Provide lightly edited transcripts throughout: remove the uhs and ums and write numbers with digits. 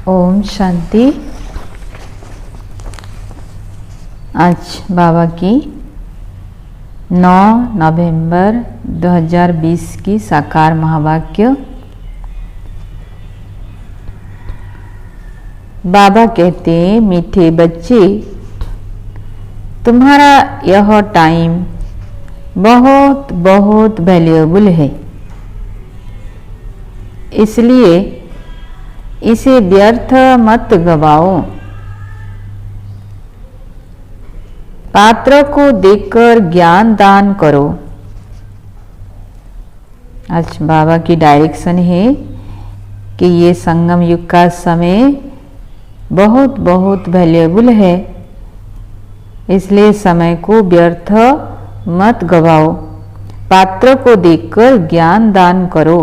ओम शांति। आज बाबा की 9 नवंबर 2020 की साकार महावाक्य। बाबा कहते हैं, मीठे बच्चे, तुम्हारा यह टाइम बहुत बहुत वैल्यूएबल है, इसलिए इसे व्यर्थ मत गवाओ। पात्र को देखकर ज्ञान दान करो। आज बाबा की डायरेक्शन है कि ये संगम युग का समय बहुत बहुत वैल्यूएबल है, इसलिए समय को व्यर्थ मत गवाओ। पात्र को देखकर ज्ञान दान करो।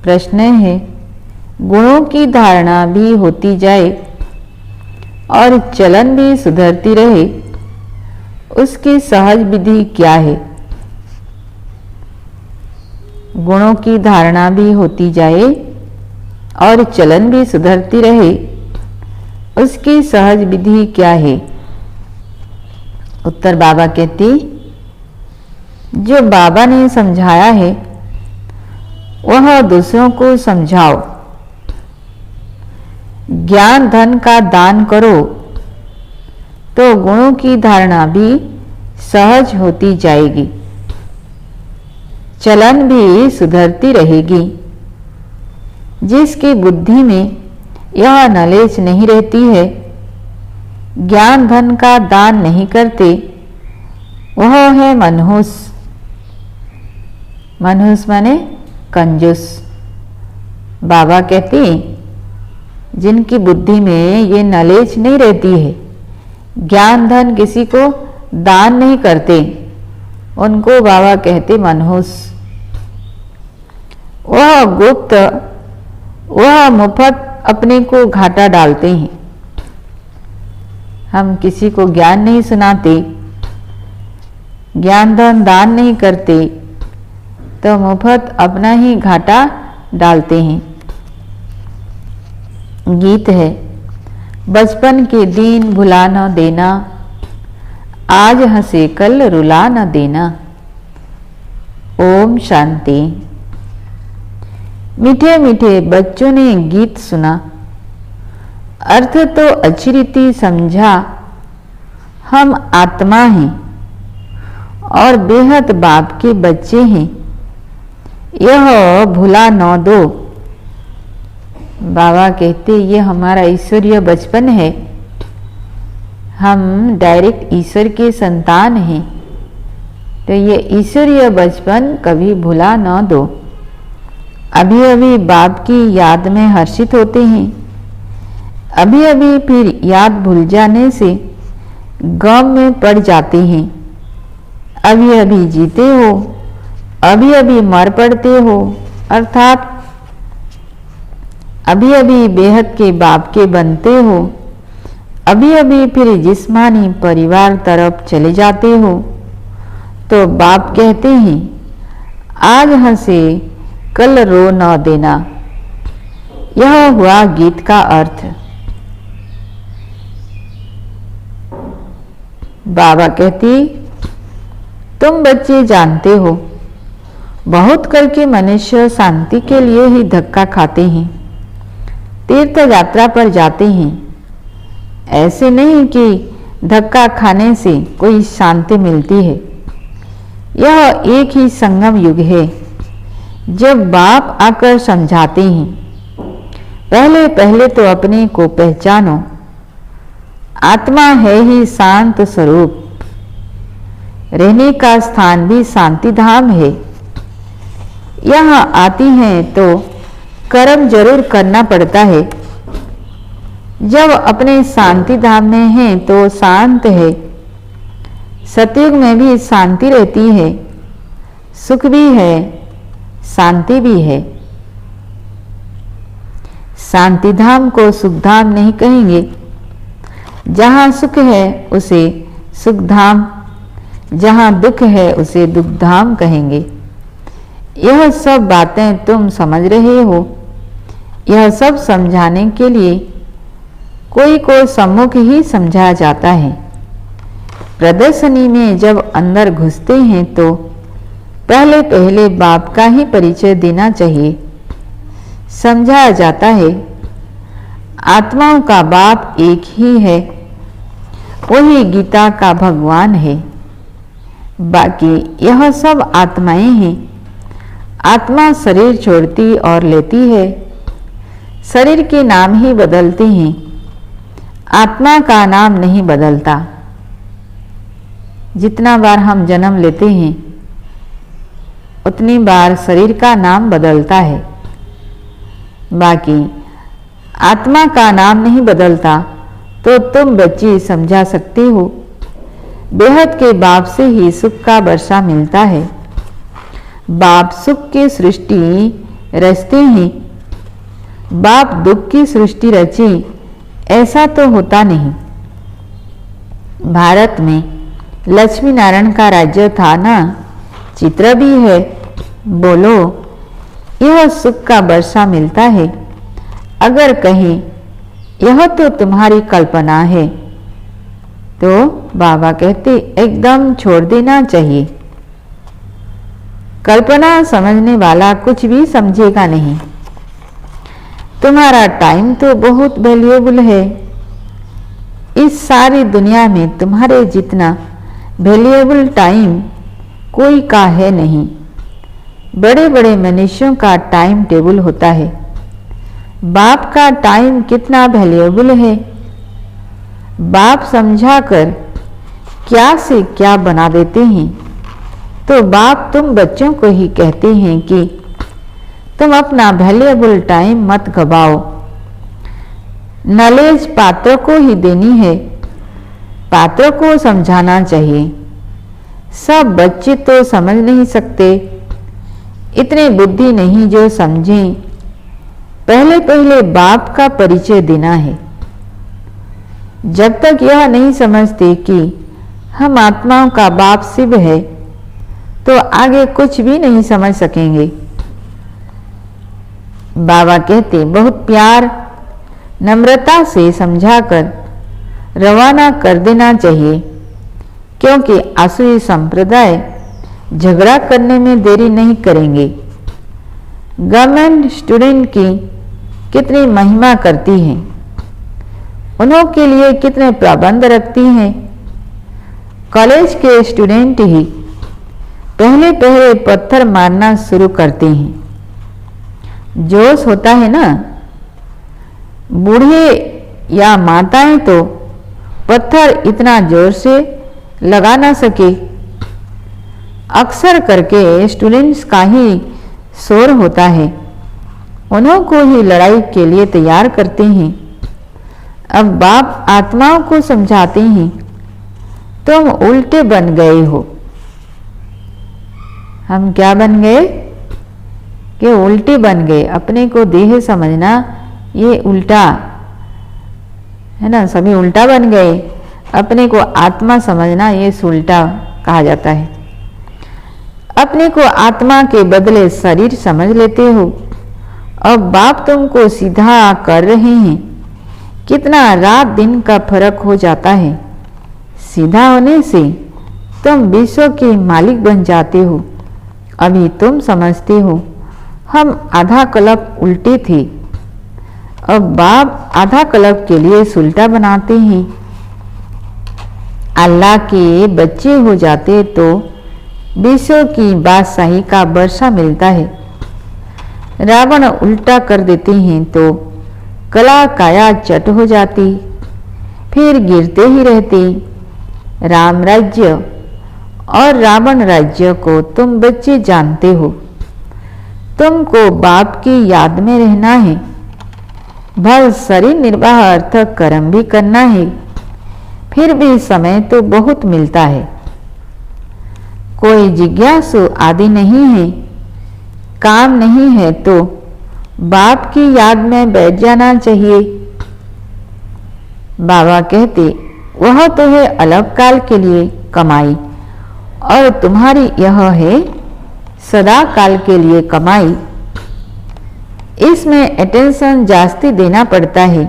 प्रश्न है, गुणों की धारणा भी होती जाए और चलन भी सुधरती रहे, उसकी सहज विधि क्या है? गुणों की धारणा भी होती जाए और चलन भी सुधरती रहे, उसकी सहज विधि क्या है? उत्तर बाबा कहते, जो बाबा ने समझाया है वह दूसरों को समझाओ। ज्ञान धन का दान करो तो गुणों की धारणा भी सहज होती जाएगी, चलन भी सुधरती रहेगी। जिसकी बुद्धि में यह नॉलेज नहीं रहती है, ज्ञान धन का दान नहीं करते, वह है मनहूस। मनहूस माने कंजूस। बाबा कहते हैं जिनकी बुद्धि में ये नॉलेज नहीं रहती है, ज्ञान धन किसी को दान नहीं करते, उनको बाबा कहते मनहूस। वह गुप्त, वह मुफ्त अपने को घाटा डालते हैं। हम किसी को ज्ञान नहीं सुनाते, ज्ञान धन दान नहीं करते, तो मुफ्त अपना ही घाटा डालते हैं। गीत है, बचपन के दिन भुला न देना, आज हंसे कल रुला न देना। ओम शांति। मीठे मीठे बच्चों ने गीत सुना, अर्थ तो अच्छी रीति समझा। हम आत्मा हैं और बेहद बाप के बच्चे हैं, यह भुला न दो। बाबा कहते ये हमारा ईश्वरीय बचपन है, हम डायरेक्ट ईश्वर के संतान हैं, तो ये ईश्वरीय बचपन कभी भुला न दो। अभी अभी बाप की याद में हर्षित होते हैं, अभी अभी फिर याद भूल जाने से गम में पड़ जाते हैं। अभी अभी जीते हो, अभी अभी मर पड़ते हो, अर्थात अभी अभी बेहद के बाप के बनते हो, अभी अभी फिर जिस्मानी परिवार तरफ चले जाते हो। तो बाप कहते हैं आज हंसे कल रो न देना। यह हुआ गीत का अर्थ। बाबा कहती तुम बच्चे जानते हो, बहुत करके मनुष्य शांति के लिए ही धक्का खाते हैं, तीर्थ यात्रा पर जाते हैं। ऐसे नहीं कि धक्का खाने से कोई शांति मिलती है। यह एक ही संगम युग है जब बाप आकर समझाते हैं, पहले पहले तो अपने को पहचानो। आत्मा है ही शांत स्वरूप, रहने का स्थान भी शांति धाम है। यहाँ आती हैं तो कर्म जरूर करना पड़ता है। जब अपने शांति धाम में हैं तो शांत है। सतयुग में भी शांति रहती है, सुख भी है, शांति भी है। शांति धाम को सुख धाम नहीं कहेंगे। जहाँ सुख है उसे सुख धाम, जहाँ दुख है उसे दुख धाम कहेंगे। यह सब बातें तुम समझ रहे हो। यह सब समझाने के लिए कोई को सम्मुख ही समझाया जाता है। प्रदर्शनी में जब अंदर घुसते हैं तो पहले पहले बाप का ही परिचय देना चाहिए। समझाया जाता है आत्माओं का बाप एक ही है, वही गीता का भगवान है। बाकी यह सब आत्माएं हैं। आत्मा शरीर छोड़ती और लेती है, शरीर के नाम ही बदलते हैं, आत्मा का नाम नहीं बदलता। जितना बार हम जन्म लेते हैं उतनी बार शरीर का नाम बदलता है, बाकी आत्मा का नाम नहीं बदलता। तो तुम बच्ची समझा सकते हो, बेहद के बाप से ही सुख का वर्षा मिलता है। बाप सुख की सृष्टि रचते हैं, बाप दुख की सृष्टि रचे ऐसा तो होता नहीं। भारत में लक्ष्मी नारायण का राज्य था ना, चित्र भी है। बोलो यह सुख का वर्षा मिलता है। अगर कहें यह तो तुम्हारी कल्पना है तो बाबा कहते एकदम छोड़ देना चाहिए। कल्पना समझने वाला कुछ भी समझेगा नहीं। तुम्हारा टाइम तो बहुत वैल्यूएबल है। इस सारी दुनिया में तुम्हारे जितना वैल्यूएबल टाइम कोई का है नहीं। बड़े बड़े मनुष्यों का टाइम टेबल होता है। बाप का टाइम कितना वैल्यूएबल है। बाप समझाकर क्या से क्या बना देते हैं। तो बाप तुम बच्चों को ही कहते हैं कि तुम अपना वैल्यूएबल टाइम मत गवाओ। नॉलेज पात्रों को ही देनी है, पात्रों को समझाना चाहिए। सब बच्चे तो समझ नहीं सकते, इतने बुद्धि नहीं जो समझें। पहले पहले बाप का परिचय देना है। जब तक यह नहीं समझते कि हम आत्माओं का बाप शिव है, तो आगे कुछ भी नहीं समझ सकेंगे। बाबा कहते बहुत प्यार नम्रता से समझाकर रवाना कर देना चाहिए, क्योंकि आसुरी संप्रदाय झगड़ा करने में देरी नहीं करेंगे। गवर्नमेंट स्टूडेंट की कितनी महिमा करती हैं, उन्हों के लिए कितने प्रबंध रखती हैं। कॉलेज के स्टूडेंट ही पहले पहले पत्थर मारना शुरू करते हैं। जोश होता है ना, बूढ़े या माताएं तो पत्थर इतना जोर से लगा ना सके। अक्सर करके स्टूडेंट्स का ही शोर होता है, उन्हों को ही लड़ाई के लिए तैयार करते हैं। अब बाप आत्माओं को समझाते हैं तुम उल्टे बन गए हो। हम क्या बन गए कि उल्टे बन गए। अपने को देह समझना ये उल्टा है ना, सभी उल्टा बन गए। अपने को आत्मा समझना ये उल्टा कहा जाता है। अपने को आत्मा के बदले शरीर समझ लेते हो। अब बाप तुमको सीधा कर रहे हैं। कितना रात दिन का फर्क हो जाता है। सीधा होने से तुम विश्व के मालिक बन जाते हो। अभी तुम समझते हो हम आधा कल्प उल्टे थे। अब बाप आधा कल्प के लिए उल्टा बनाते हैं। अल्लाह के बच्चे हो जाते तो विश्व की बादशाही का वर्षा मिलता है। रावण उल्टा कर देते हैं तो कला काया चट हो जाती, फिर गिरते ही रहते। राम राज्य और रावण राज्य को तुम बच्चे जानते हो। तुमको बाप की याद में रहना है। भल शरीर निर्वाह अर्थ कर्म भी करना है। फिर भी समय तो बहुत मिलता है। कोई जिज्ञासु आदि नहीं है, काम नहीं है तो बाप की याद में बैठ जाना चाहिए। बाबा कहते वह तो है अलग काल के लिए कमाई, और तुम्हारी यह है सदा काल के लिए कमाई। इसमें अटेंशन जास्ती देना पड़ता है।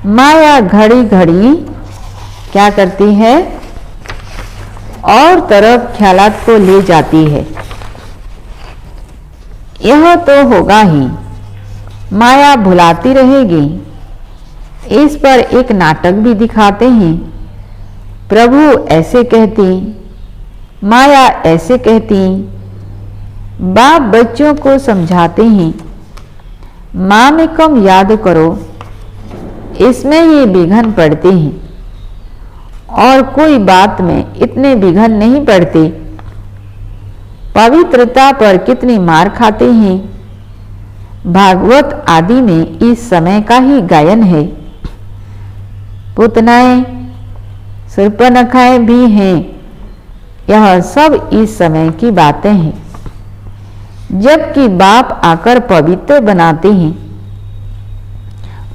माया घड़ी घड़ी क्या करती है, और तरफ ख्यालात को ले जाती है। यह तो होगा ही, माया भुलाती रहेगी। इस पर एक नाटक भी दिखाते हैं। प्रभु ऐसे कहती, माया ऐसे कहती। बाप बच्चों को समझाते हैं माँ में कम याद करो। इसमें ही विघन पड़ते हैं, और कोई बात में इतने विघन नहीं पड़ते। पवित्रता पर कितनी मार खाते हैं। भागवत आदि में इस समय का ही गायन है। पुतनाएं शूर्पणखाएं भी हैं। यह सब इस समय की बातें हैं, जबकि बाप आकर पवित्र बनाते हैं।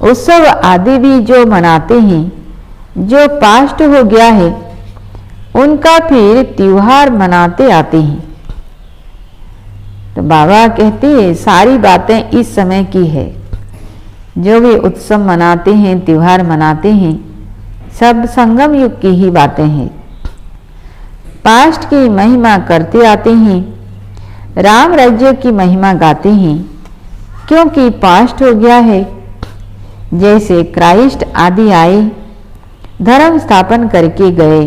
उत्सव आदि भी जो मनाते हैं, जो पास्ट हो गया है उनका फिर त्योहार मनाते आते हैं। तो बाबा कहते हैं सारी बातें इस समय की है। जो भी उत्सव मनाते हैं, त्योहार मनाते हैं, सब संगम युग की ही बातें हैं। पास्ट की महिमा करते आते हैं, राम राज्य की महिमा गाते हैं, क्योंकि पास्ट हो गया है। जैसे क्राइस्ट आदि आए, धर्म स्थापन करके गए,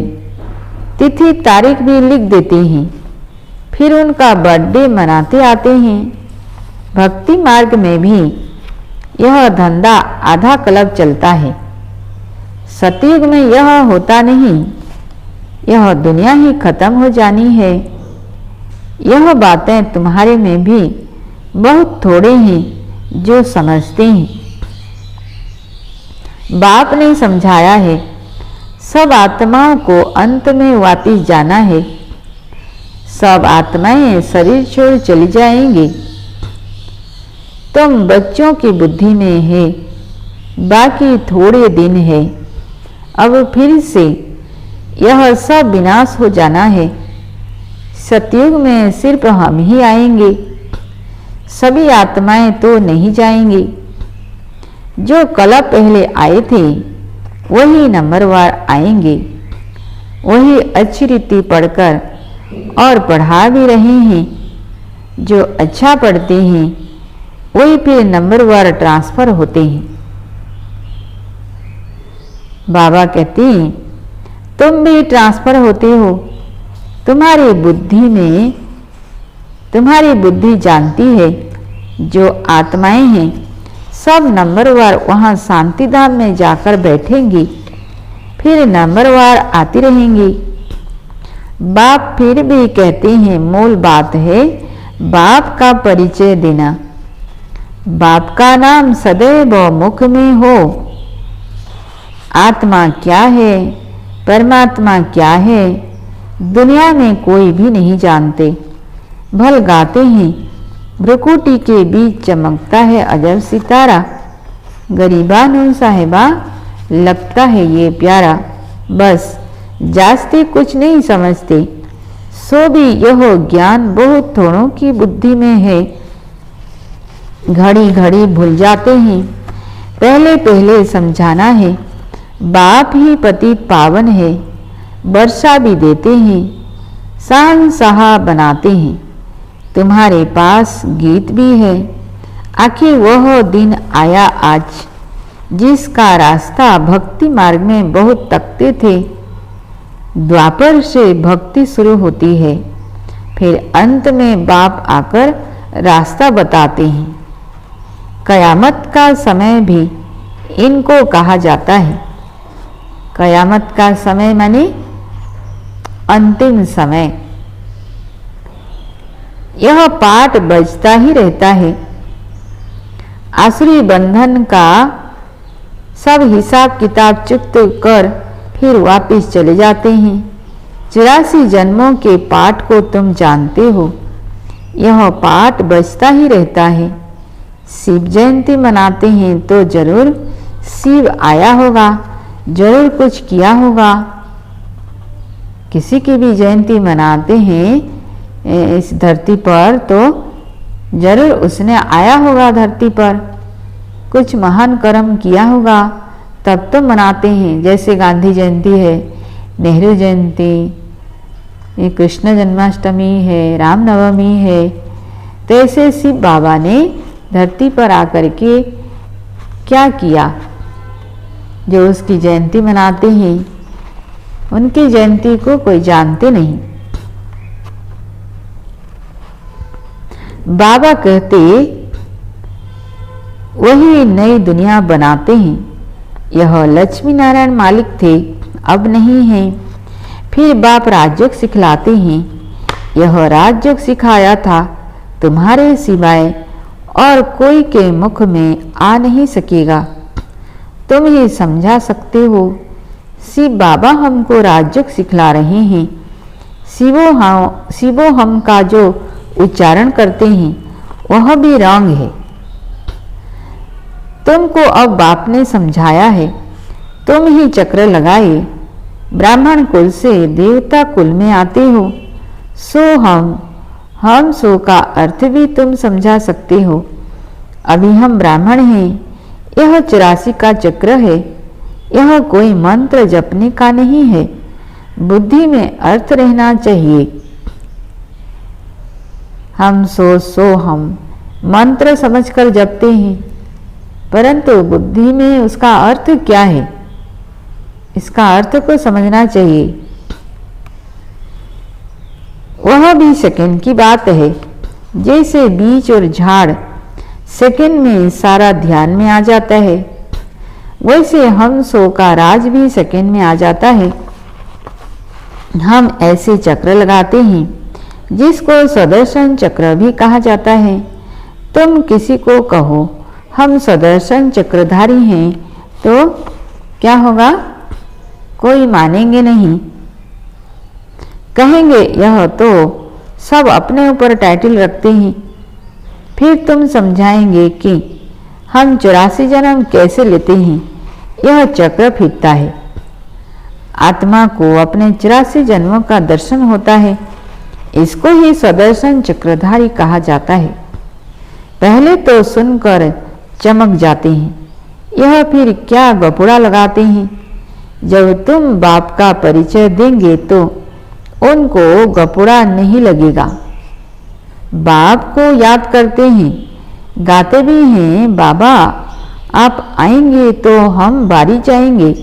तिथि तारीख भी लिख देते हैं, फिर उनका बर्थडे मनाते आते हैं। भक्ति मार्ग में भी यह धंधा आधा कल्प चलता है। सतयुग में यह होता नहीं, यह दुनिया ही खत्म हो जानी है। यह बातें तुम्हारे में भी बहुत थोड़े हैं जो समझते हैं। बाप ने समझाया है, सब आत्माओं को अंत में वापिस जाना है। सब आत्माएं शरीर छोड़ चली जाएंगी। तुम बच्चों की बुद्धि में है, बाकी थोड़े दिन है। अब फिर से यह सब विनाश हो जाना है। सतयुग में सिर्फ हम ही आएंगे, सभी आत्माएं तो नहीं जाएंगी। जो कल्प पहले आए थे वही नंबरवार आएंगे, वही अच्छी रीति पढ़कर और पढ़ा भी रहे हैं। जो अच्छा पढ़ते हैं वही फिर नंबरवार ट्रांसफर होते हैं। बाबा कहते हैं, तुम भी ट्रांसफर होते हो। तुम्हारी बुद्धि जानती है, जो आत्माएं हैं सब नंबरवार वहां शांतिधाम में जाकर बैठेंगी, फिर नंबरवार आती रहेंगी। बाप फिर भी कहते हैं, मूल बात है बाप का परिचय देना। बाप का नाम सदैव मुख में हो। आत्मा क्या है, परमात्मा क्या है, दुनिया में कोई भी नहीं जानते। भल गाते हैं, भ्रुकुटी के बीच चमकता है अजब सितारा। गरीबानो साहिबा लगता है ये प्यारा। बस जास्ते कुछ नहीं समझते, सो भी यह ज्ञान बहुत थोड़ों की बुद्धि में है। घड़ी घड़ी भूल जाते हैं। पहले पहले समझाना है, बाप ही पतित पावन है। वर्षा भी देते हैं, शहंशाह बनाते हैं। तुम्हारे पास गीत भी है। आखिर वह दिन आया आज, जिसका रास्ता भक्ति मार्ग में बहुत तकते थे। द्वापर से भक्ति शुरू होती है, फिर अंत में बाप आकर रास्ता बताते हैं। कयामत का समय भी इनको कहा जाता है। कयामत का समय माने अंतिम समय। यह पाठ बजता ही रहता है। आसुरी बंधन का सब हिसाब किताब चुक्त कर फिर वापस चले जाते हैं। 84 जन्मों के पाठ को तुम जानते हो। यह पाठ बजता ही रहता है। शिव जयंती मनाते हैं तो जरूर शिव आया होगा, जरूर कुछ किया होगा। किसी की भी जयंती मनाते हैं इस धरती पर तो जरूर उसने आया होगा धरती पर, कुछ महान कर्म किया होगा, तब तो मनाते हैं। जैसे गांधी जयंती है, नेहरू जयंती, ये कृष्ण जन्माष्टमी है, रामनवमी है। तो ऐसे शिव बाबा ने धरती पर आकर के क्या किया, जो उसकी जयंती मनाते हैं, उनकी जयंती को कोई जानते नहीं। बाबा कहते वही नई दुनिया बनाते हैं। यह लक्ष्मी नारायण मालिक थे, अब नहीं है। फिर बाप राजयोग सिखलाते हैं। यह राजयोग सिखाया था, तुम्हारे सिवाय और कोई के मुख में आ नहीं सकेगा। तुम ही समझा सकते हो। शिव बाबा हमको राजयोग सिखला रहे हैं। शिवो हम का जो उच्चारण करते हैं वह भी रंग है। तुमको अब बाप ने समझाया है, तुम ही चक्र लगाए। ब्राह्मण कुल से देवता कुल में आते हो। सो हम सो का अर्थ भी तुम समझा सकते हो। अभी हम ब्राह्मण हैं। यह 84 का चक्र है। यह कोई मंत्र जपने का नहीं है। बुद्धि में अर्थ रहना चाहिए। हम सो हम मंत्र समझकर जपते हैं, परंतु बुद्धि में उसका अर्थ क्या है, इसका अर्थ को समझना चाहिए। वह भी सेकंड की बात है। जैसे बीज और झाड़ सेकंड में सारा ध्यान में आ जाता है, वैसे हम सो का राज भी सेकंड में आ जाता है। हम ऐसे चक्र लगाते हैं जिसको सुदर्शन चक्र भी कहा जाता है। तुम किसी को कहो हम सुदर्शन चक्रधारी हैं तो क्या होगा? कोई मानेंगे नहीं, कहेंगे यह तो सब अपने ऊपर टाइटल रखते हैं। फिर तुम समझाएंगे कि हम 84 जन्म कैसे लेते हैं। यह चक्र फिरता है। आत्मा को अपने 84 जन्मों का दर्शन होता है। इसको ही सुदर्शन चक्रधारी कहा जाता है। पहले तो सुनकर चमक जाते हैं, यह फिर क्या गपुड़ा लगाते हैं। जब तुम बाप का परिचय देंगे तो उनको गपुड़ा नहीं लगेगा। बाप को याद करते हैं, गाते भी हैं, बाबा आप आएंगे तो हम बारी जाएंगे,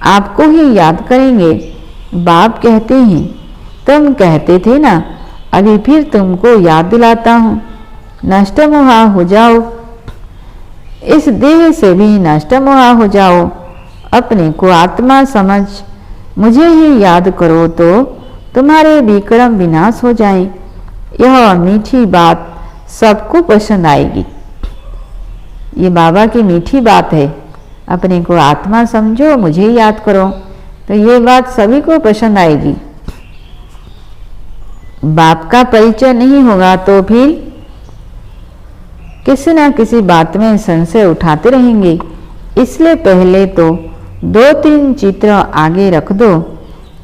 आपको ही याद करेंगे। बाप कहते हैं तुम कहते थे ना, अभी फिर तुमको याद दिलाता हूँ, नष्ट मोहा हो जाओ, इस देह से भी नष्ट मोहा हो जाओ, अपने को आत्मा समझ मुझे ही याद करो तो तुम्हारे विक्रम विनाश हो जाए। यह मीठी बात सबको पसंद आएगी। ये बाबा की मीठी बात है, अपने को आत्मा समझो, मुझे याद करो, तो ये बात सभी को पसंद आएगी। बाप का परिचय नहीं होगा तो फिर किसी ना किसी बात में संशय उठाते रहेंगे। इसलिए पहले तो 2-3 चित्र आगे रख दो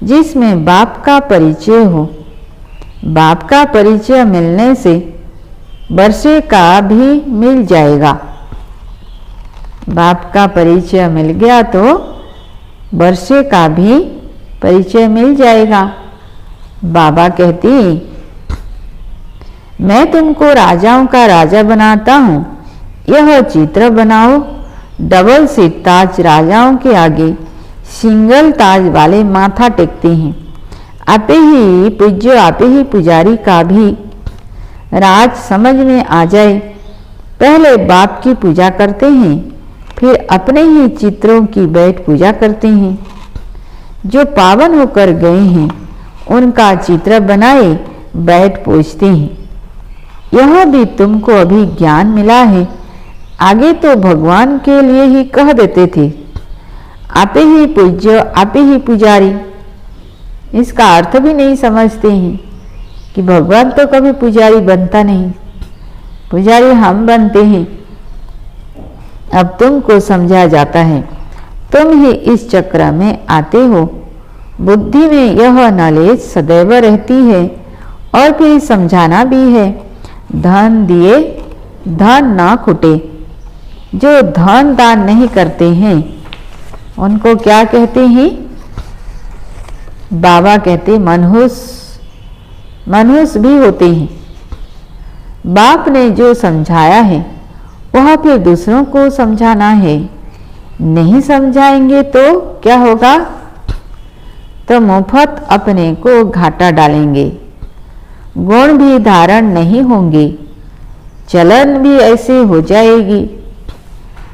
जिसमें बाप का परिचय हो। बाप का परिचय मिलने से वर्षे का भी मिल जाएगा। बाप का परिचय मिल गया तो वर्षे का भी परिचय मिल जाएगा। बाबा कहती मैं तुमको राजाओं का राजा बनाता हूँ, यह चित्र बनाओ। डबल सीट ताज राजाओं के आगे सिंगल ताज वाले माथा टेकते हैं। आपे ही पूज्य, आपे ही पुजारी का भी राज समझ में आ जाए। पहले बाप की पूजा करते हैं, फिर अपने ही चित्रों की बैठ पूजा करते हैं। जो पावन होकर गए हैं उनका चित्र बनाए बैठ पूजते हैं। यह भी तुमको अभी ज्ञान मिला है। आगे तो भगवान के लिए ही कह देते थे, आपे ही पूज्य, आपे ही पुजारी। इसका अर्थ भी नहीं समझते हैं कि भगवान तो कभी पुजारी बनता नहीं, पुजारी हम बनते हैं। अब तुमको समझा जाता है, तुम ही इस चक्र में आते हो। बुद्धि में यह नॉलेज सदैव रहती है और फिर समझाना भी है। धन दिए धन ना खुटे। जो धन दान नहीं करते हैं उनको क्या कहते हैं? बाबा कहते मनहूस, मनहूस भी होते हैं। बाप ने जो समझाया है वह फिर दूसरों को समझाना है। नहीं समझाएंगे तो क्या होगा? तो मुफ्त अपने को घाटा डालेंगे। गुण भी धारण नहीं होंगे, चलन भी ऐसे हो जाएगी।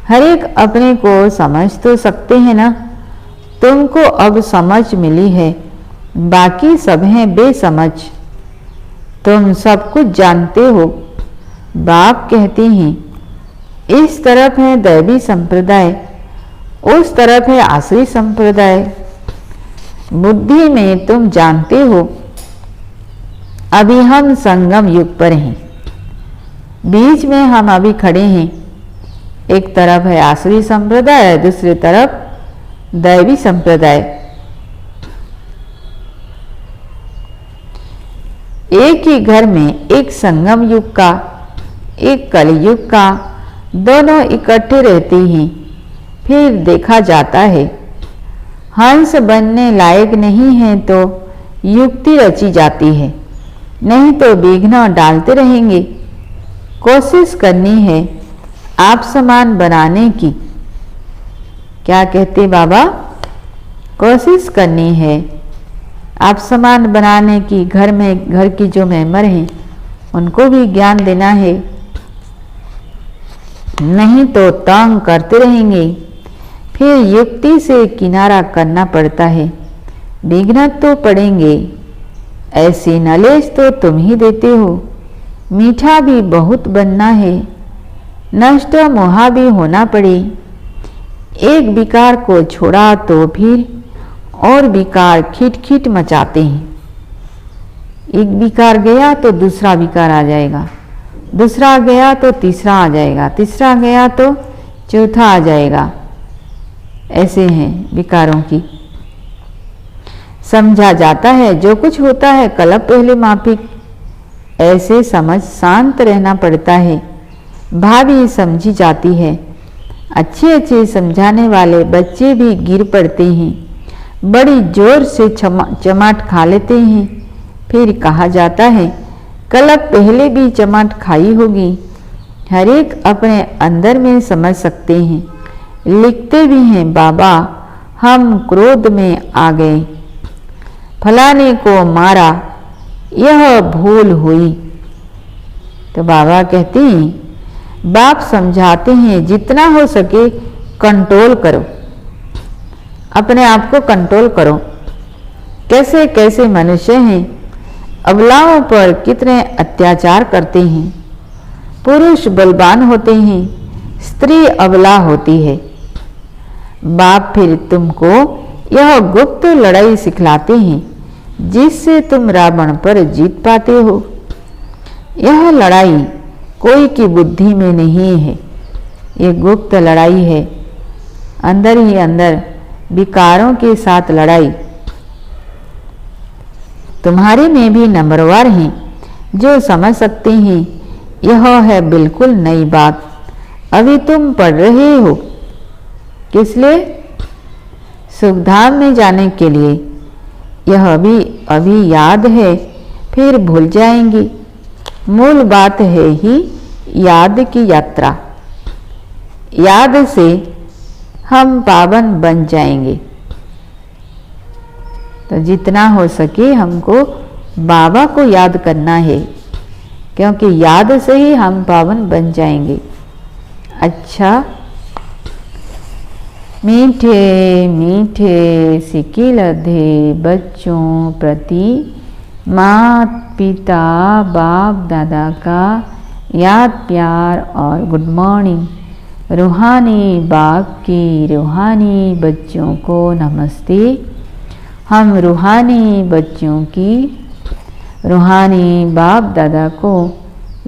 हर एक अपने को समझ तो सकते हैं ना। तुमको अब समझ मिली है, बाकी सब हैं बेसमझ। तुम सब कुछ जानते हो। बाप कहते हैं इस तरफ है दैवी संप्रदाय, उस तरफ है आसुरी संप्रदाय। बुद्धि में तुम जानते हो अभी हम संगम युग पर हैं। बीच में हम अभी खड़े हैं। एक तरफ है आसुरी संप्रदाय, दूसरी तरफ दैवी संप्रदाय। एक ही घर में एक संगम युग का, एक कलयुग का, दोनों इकट्ठे रहते हैं। फिर देखा जाता है हंस बनने लायक नहीं है तो युक्ति रची जाती है, नहीं तो विघ्न डालते रहेंगे। कोशिश करनी है आप समान बनाने की। क्या कहते बाबा? कोशिश करनी है आप समान बनाने की घर की जो मेंबर हैं उनको भी ज्ञान देना है, नहीं तो तंग करते रहेंगे। फिर युक्ति से किनारा करना पड़ता है, विघ्न तो पड़ेंगे। ऐसी नॉलेज तो तुम ही देते हो। मीठा भी बहुत बनना है, नष्ट मोहा भी होना पड़े। एक विकार को छोड़ा तो फिर और विकार खिटखिट मचाते हैं। एक विकार गया तो दूसरा विकार आ जाएगा, दूसरा गया तो तीसरा आ जाएगा, तीसरा गया तो चौथा आ जाएगा। ऐसे हैं विकारों की। समझा जाता है जो कुछ होता है कल्प पहले माफिक। ऐसे समझ शांत रहना पड़ता है। भाभी समझी जाती है। अच्छे अच्छे समझाने वाले बच्चे भी गिर पड़ते हैं, बड़ी जोर से चमाट खा लेते हैं। फिर कहा जाता है कल्प पहले भी चमाट खाई होगी। हर एक अपने अंदर में समझ सकते हैं। लिखते भी हैं, बाबा हम क्रोध में आ गए, फलाने को मारा, यह भूल हुई। तो बाबा कहते हैं, बाप समझाते हैं जितना हो सके कंट्रोल करो, अपने आप को कंट्रोल करो। कैसे कैसे मनुष्य हैं, अबलाओं पर कितने अत्याचार करते हैं। पुरुष बलवान होते हैं, स्त्री अबला होती है। बाप फिर तुमको यह गुप्त लड़ाई सिखलाते हैं जिससे तुम रावण पर जीत पाते हो। यह लड़ाई कोई की बुद्धि में नहीं है, ये गुप्त लड़ाई है, अंदर ही अंदर विकारों के साथ लड़ाई। तुम्हारे में भी नंबरवार हैं जो समझ सकते हैं। यह है बिल्कुल नई बात, अभी तुम पढ़ रहे हो। किस लिए? सुखधाम में जाने के लिए। यह भी अभी याद है, फिर भूल जाएंगी। मूल बात है ही याद की यात्रा। याद से हम पावन बन जाएंगे। तो जितना हो सके हमको बाबा को याद करना है, क्योंकि याद से ही हम पावन बन जाएंगे। अच्छा, मीठे मीठे सिक्के लधे बच्चों प्रति माता पिता बाप दादा का याद प्यार और गुड मॉर्निंग। रूहानी बाप की रूहानी बच्चों को नमस्ते। हम रूहानी बच्चों की रूहानी बाप दादा को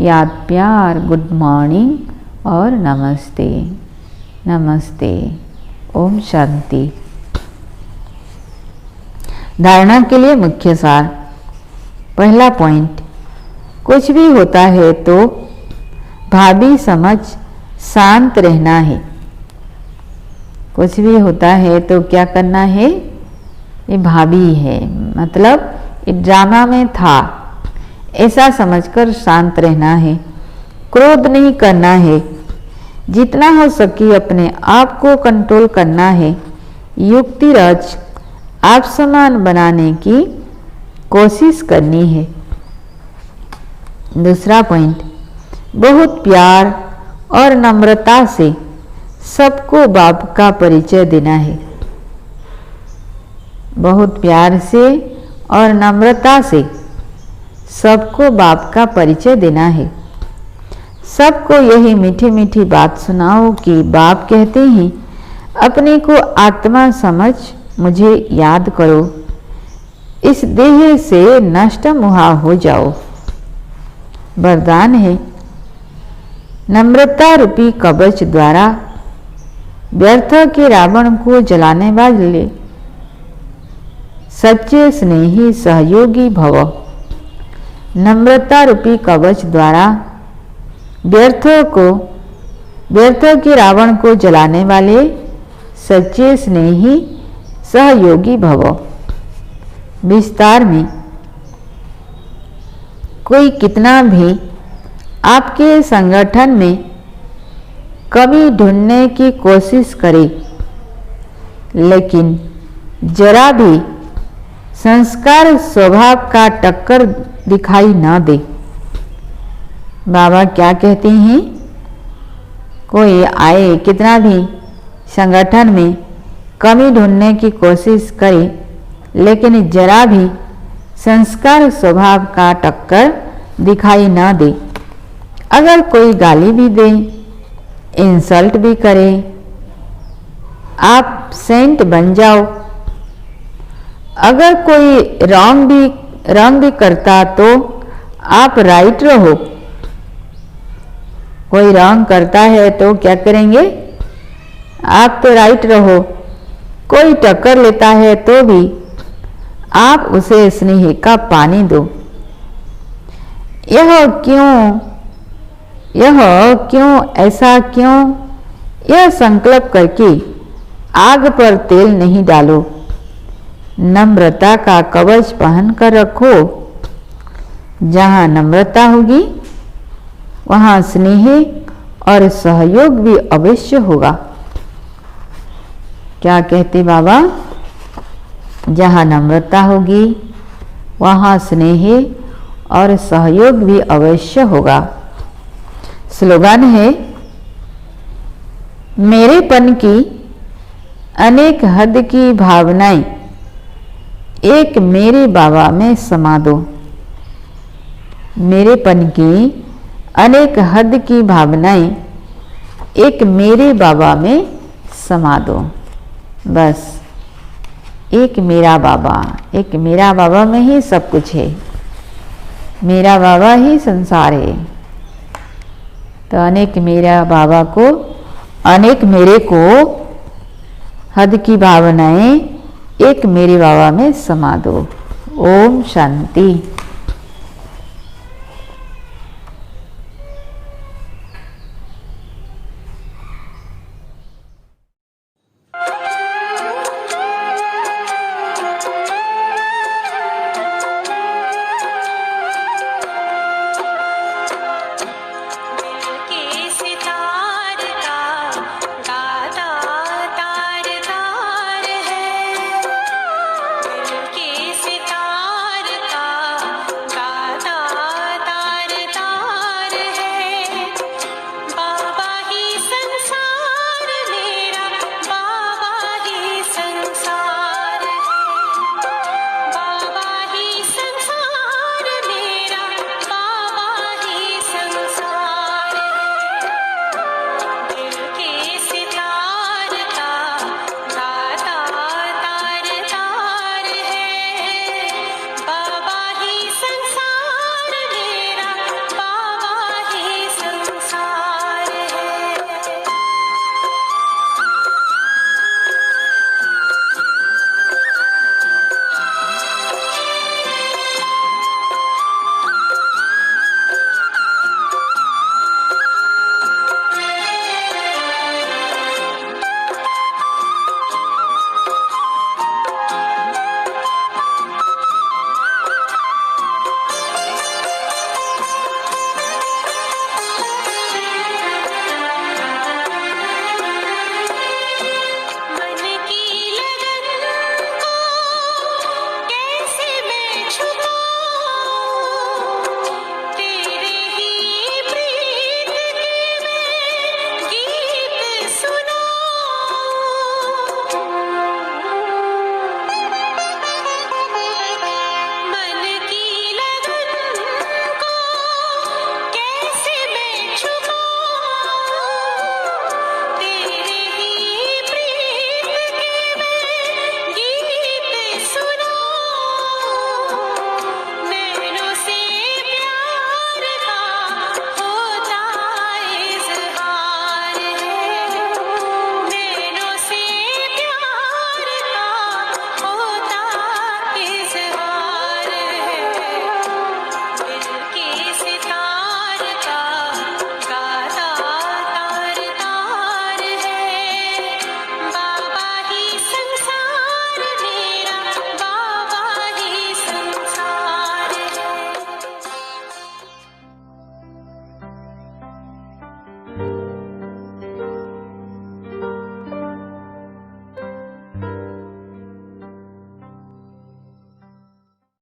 याद प्यार गुड मॉर्निंग और नमस्ते। नमस्ते। ओम शांति। धारणा के लिए मुख्य सार। पहला पॉइंट, कुछ भी होता है तो भाभी समझ शांत रहना है। कुछ भी होता है तो क्या करना है? ये भाभी है, मतलब ये ड्रामा में था, ऐसा समझकर शांत रहना है। क्रोध नहीं करना है। जितना हो सके अपने आप को कंट्रोल करना है। युक्ति रच आप समान बनाने की कोशिश करनी है। दूसरा पॉइंट, बहुत प्यार और नम्रता से सबको बाप का परिचय देना है। बहुत प्यार से और नम्रता से सबको बाप का परिचय देना है। सबको यही मीठी मीठी बात सुनाओ कि बाप कहते हैं, अपने को आत्मा समझ मुझे याद करो, इस देह से नष्ट मोहा हो जाओ। वरदान है, नम्रता रूपी कवच द्वारा व्यर्थ के रावण को जलाने वाले सच्चे स्नेही सहयोगी भव। नम्रता रूपी कवच द्वारा व्यर्थ के रावण को जलाने वाले सच्चे स्नेही सहयोगी भव। विस्तार में, कोई कितना भी आपके संगठन में कमी ढूंढने की कोशिश करे, लेकिन जरा भी संस्कार स्वभाव का टक्कर दिखाई ना दे। बाबा क्या कहते हैं, कोई आए कितना भी संगठन में कमी ढूंढने की कोशिश करे, लेकिन जरा भी संस्कार स्वभाव का टक्कर दिखाई ना दे। अगर कोई गाली भी दे, इंसल्ट भी करे, आप सेंट बन जाओ। अगर कोई रॉन्ग भी करता तो आप राइट रहो। कोई रॉन्ग करता है तो क्या करेंगे, आप तो राइट रहो। कोई टक्कर लेता है तो भी आप उसे स्नेह का पानी दो। यह क्यों, ऐसा क्यों, यह संकल्प करके आग पर तेल नहीं डालो। नम्रता का कवच पहन कर रखो। जहाँ नम्रता होगी वहाँ स्नेह और सहयोग भी अवश्य होगा। क्या कहते बाबा, जहाँ नम्रता होगी वहाँ स्नेह और सहयोग भी अवश्य होगा। स्लोगन है, मेरेपन की अनेक हद की भावनाएं एक मेरे बाबा में समा दो। मेरेपन की अनेक हद की भावनाएं एक मेरे बाबा में समा दो। बस एक मेरा बाबा में ही सब कुछ है। मेरा बाबा ही संसार है। तो अनेक मेरा बाबा को, अनेक मेरे को हद की भावनाएं एक मेरे बाबा में समा दो। ओम शांति।